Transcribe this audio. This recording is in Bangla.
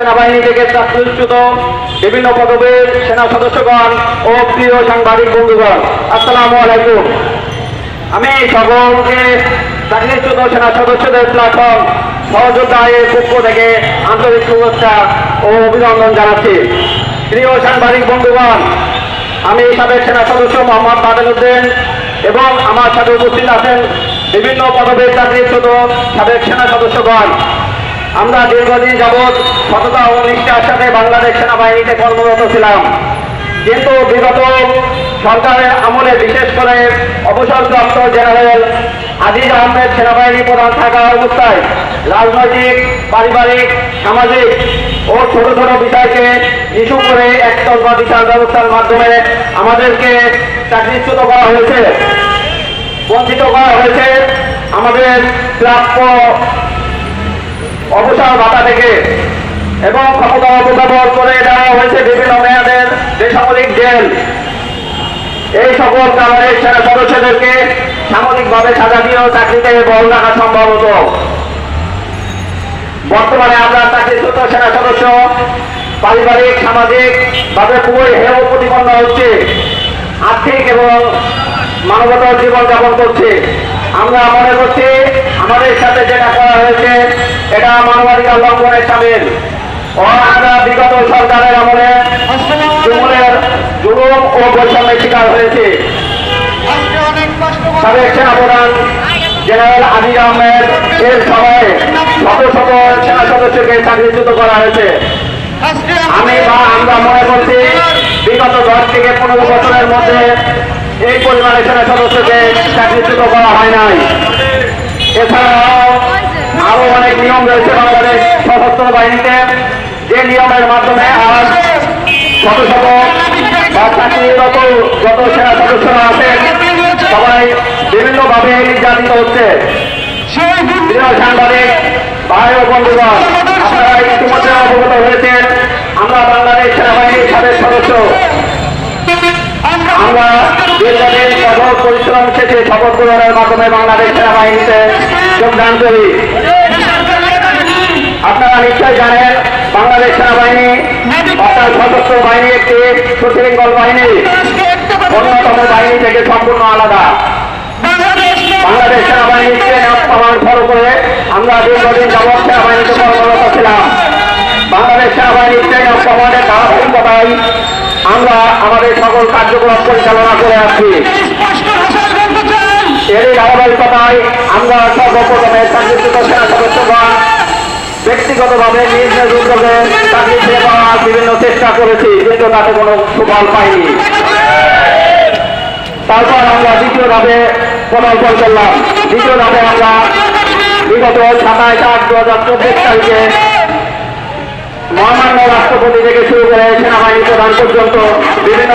সেনাবাহিনী থেকে চাকরিচ্যুত বিভিন্ন পদবীর সেনা সদস্যগণ ও প্রিয় সাংবাদিক বন্ধুগণ, আসসালামু আলাইকুম। আমি সকলকে চাকরিচ্যুত সেনা সদস্যদের প্ল্যাটফর্ম সহযোদ্ধায়ের পক্ষ থেকে আন্তরিক শুভেচ্ছা ও অভিনন্দন জানাচ্ছি। প্রিয় সাংবাদিক বন্ধুগণ, আমি সাবেক সেনা সদস্য মোহাম্মদ বাদল উদ্দিন এবং আমার সাথে উপস্থিত আছেন বিভিন্ন পদবীর চাকরিচ্যুত সাবেক সেনা সদস্যগণ। আমরা দীর্ঘদিন যাবৎ সততা ও নিষ্ঠার সাথে বাংলাদেশ সেনাবাহিনীতে কর্মরত ছিলাম, কিন্তু বিগত সরকারের আমলে বিশেষ করে অবসরপ্রাপ্ত জেনারেল আজিজ আহমেদ সেনাবাহিনী প্রধান থাকা অবস্থায় রাজনৈতিক, পারিবারিক, সামাজিক ও ছোট ছোট বিষয়কে ইস্যু করে একতরফা বিচার ব্যবস্থার মাধ্যমে আমাদেরকে চাকরিচ্যুত করা হয়েছে, বঞ্চিত করা হয়েছে আমাদের প্রাপ্য অবসর ভাতা থেকে, এবং ক্ষমতা অপব্যবহার করে দেওয়া হয়েছে বিভিন্ন মেয়াদের বেসামরিক জেল। এই সকল কারণে সেনা সদস্যদেরকে সামরিকভাবে সাজা দিয়েও চাকরিতে বহাল রাখা সম্ভব হতো। বর্তমানে আমরা চাকরিচ্যুত সেনা সদস্য পারিবারিক, সামাজিক ভাবে খুবই হেয় প্রতিপন্ন হচ্ছে, আর্থিক এবং মানবতার জীবনযাপন করছে। আমরা মনে করছি আমাদের সাথে যেটা করা হয়েছে এটা মানবাধিকার লঙ্ঘনের সামিল। আমরা বিগত সরকারের আমলে জুলুম ও বৈষম্যের শিকার হয়েছে। সাবেক সেনাপ্রধান জেনারেল আজিজ আহমেদ এর সময়ে শত শত সেনা সদস্যকে চাকরিচ্যুত করা হয়েছে। আমরা মনে করছি বিগত 10 থেকে 15 বছরের মধ্যে এই পরিমাণে সেনা সদস্যকে চাকরিচ্যুত করা হয় নাই। এছাড়াও আরো অনেক নিয়ম রয়েছে বাংলাদেশ সশস্ত্র বাহিনীতে, যে নিয়মের মাধ্যমে আজ শত শত বা চাকরিরত যত সেনা সদস্যরা আছেন সবাই বিভিন্নভাবে নির্যাতিত হচ্ছে। সাংবাদিক ভাই ও বন্ধুগণ, আপনারা ইতিমধ্যে অবগত হয়েছেন আমরা বাংলাদেশ সেনাবাহিনীর সাবেক সদস্য। আমরা দীর্ঘদিন কঠোর পরিশ্রম শেষে শপথ গ্রহণের মাধ্যমে বাংলাদেশ সেনাবাহিনীতে যোগদান করি। আপনারা নিশ্চয় জানেন বাংলাদেশ সেনাবাহিনী অর্থাৎ সশস্ত্র বাহিনী একটি সুশৃঙ্খল বাহিনী, অন্যতম বাহিনী থেকে সম্পূর্ণ আলাদা। বাংলাদেশ সেনাবাহিনীর ট্রেন অফ কমান্ড ফলো করে আমরা দীর্ঘদিন যাবৎ সেনাবাহিনীতে কর্মরত ছিলাম। বাংলাদেশ সেনাবাহিনীর ট্রেন অফ কমান্ডের ধারাবাহিকতায় আমরা আমাদের সকল কার্যক্রম পরিচালনা করে আসছি। এরই ধারাবাহিকতায় আমরা সর্বপ্রথমে চাকরিচ্যুত সেনা সদস্যগণ ব্যক্তিগতভাবে নিজ নিজ উদ্যোগে চাকরি পেয়ে পাওয়ার বিভিন্ন চেষ্টা করেছি, কিন্তু তাতে কোনো সুফল পাইনি। তারপর আমরা দ্বিতীয় ধাপে পদার্পণ করলাম। দ্বিতীয় ধাপে আমরা বিগত 27/8/2024 তারিখে মহামান্য রাষ্ট্রপতি থেকে শুরু করে সেনাবাহিনী প্রধান পর্যন্ত বিভিন্ন